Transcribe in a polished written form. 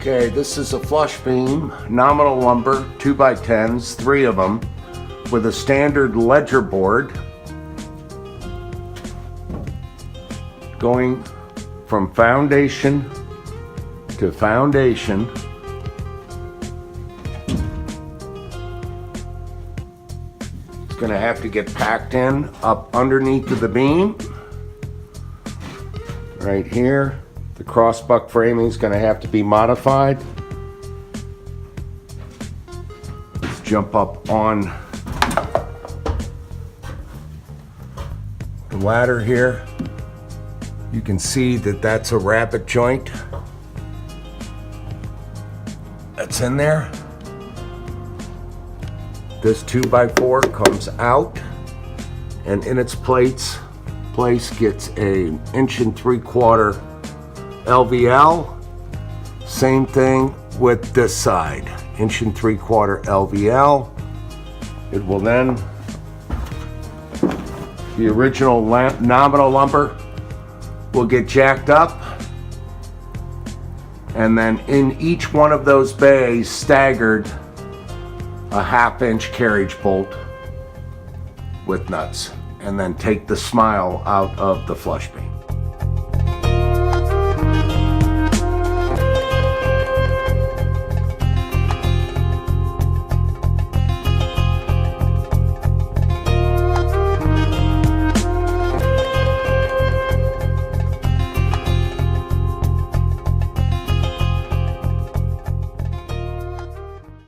Okay, this is a flush beam, nominal lumber, 2x10s, 3 of them, with a standard ledger board going from foundation to foundation. It's going to have to get packed in up underneath of the beam. Right here, the crossbuck framing is going to have to be modified. Let's jump up on the ladder here. You can see that that's a rabbet joint that's in there. This 2x4 comes out, and in its place gets a 1.75" LVL. Same thing with this side, 1.75" LVL. It will then, the original nominal lumber will get jacked up, and then in each one of those bays staggered a 1/2" carriage bolt with nuts, and then take the smile out of the flush beam.